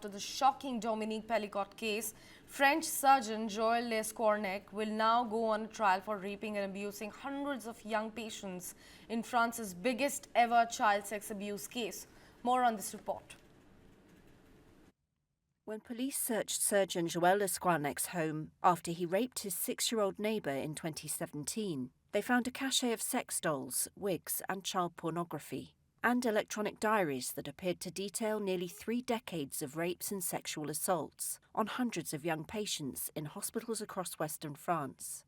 after the shocking Dominique Pelicot case, French surgeon Joel Le Scouarnec will now go on a trial for raping and abusing hundreds of young patients in France's biggest ever child sex abuse case. More on this report. When police searched surgeon Joel Le Scouarnec's home after he raped his 6-year-old neighbour in 2017, they found a cache of sex dolls, wigs and child pornography, and electronic diaries that appeared to detail nearly 3 decades of rapes and sexual assaults on hundreds of young patients in hospitals across western France.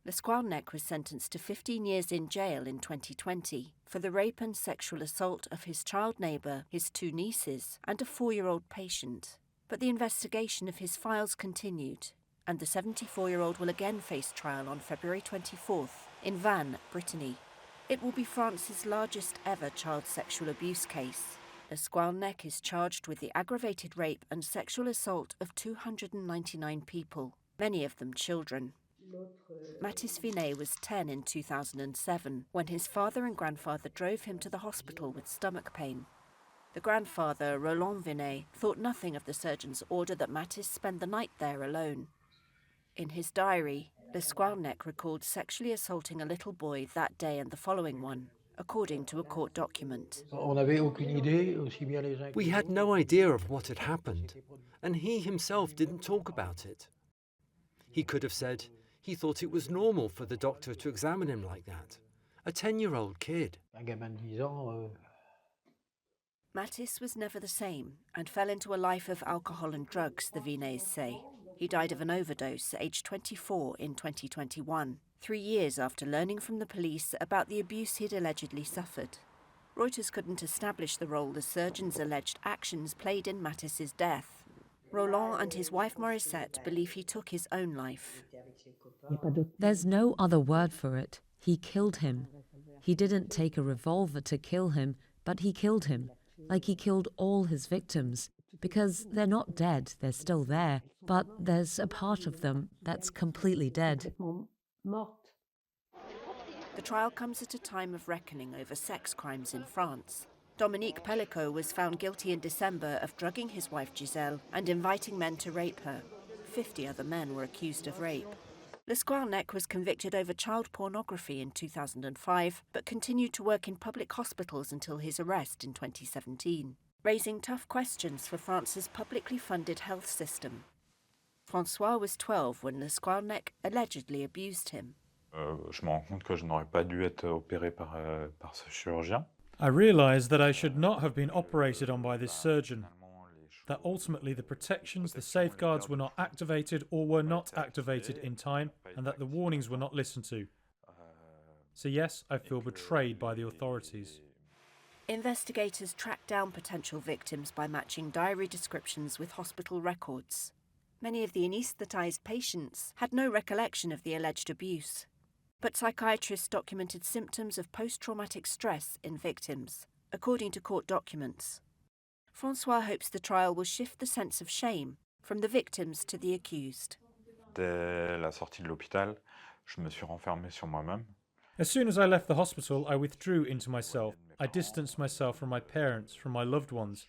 Le Scouarnec was sentenced to 15 years in jail in 2020 for the rape and sexual assault of his child neighbour, his 2 nieces, and a 4-year-old patient. But the investigation of his files continued, and the 74-year-old will again face trial on February 24th in Vannes, Brittany. It will be France's largest ever child sexual abuse case. Le Scouarnec is charged with the aggravated rape and sexual assault of 299 people, many of them children. Mathis Vinet was 10 in 2007 when his father and grandfather drove him to the hospital with stomach pain. The grandfather, Roland Vinet, thought nothing of the surgeon's order that Mathis spend the night there alone. In his diary, Le Scouarnec recalled sexually assaulting a little boy that day and the following one, according to a court document. We had no idea of what had happened, and he himself didn't talk about it. He could have said he thought it was normal for the doctor to examine him like that. A 10-year-old kid. Mathis was never the same and fell into a life of alcohol and drugs, the Vinets say. He died of an overdose, aged 24, in 2021, 3 years after learning from the police about the abuse he'd allegedly suffered. Reuters couldn't establish the role the surgeon's alleged actions played in Mathis's death. Roland and his wife Morissette believe he took his own life. There's no other word for it. He killed him. He didn't take a revolver to kill him, but he killed him. Like he killed all his victims, because they're not dead, they're still there, but there's a part of them that's completely dead. The trial comes at a time of reckoning over sex crimes in France. Dominique Pelicot was found guilty in December of drugging his wife Giselle and inviting men to rape her. 50 other men were accused of rape. Le Scouarnec was convicted over child pornography in 2005, but continued to work in public hospitals until his arrest in 2017, raising tough questions for France's publicly funded health system. François was 12 when Le Scouarnec allegedly abused him. Je me rends compte que je n'aurais pas dû être opéré par ce chirurgien. I realised that I should not have been operated on by this surgeon, that ultimately the protections, the safeguards were not activated or were not activated in time, and that the warnings were not listened to. So yes, I feel betrayed by the authorities. Investigators tracked down potential victims by matching diary descriptions with hospital records. Many of the anaesthetised patients had no recollection of the alleged abuse, but psychiatrists documented symptoms of post-traumatic stress in victims, according to court documents. François hopes the trial will shift the sense of shame from the victims to the accused. Dès la sortie de l'hôpital, je me suis renfermé sur moi-même. As soon as I left the hospital, I withdrew into myself. I distanced myself from my parents, from my loved ones.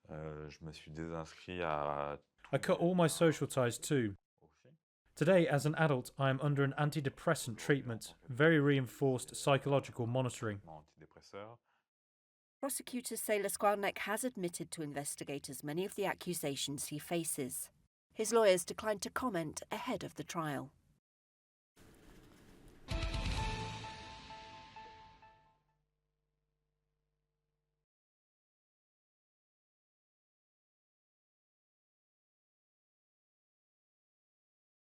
Je me suis désinscrit à... I cut all my social ties too. Today, as an adult, I am under an antidepressant treatment, very reinforced psychological monitoring. Prosecutors say Le Scouarnec has admitted to investigators many of the accusations he faces. His lawyers declined to comment ahead of the trial.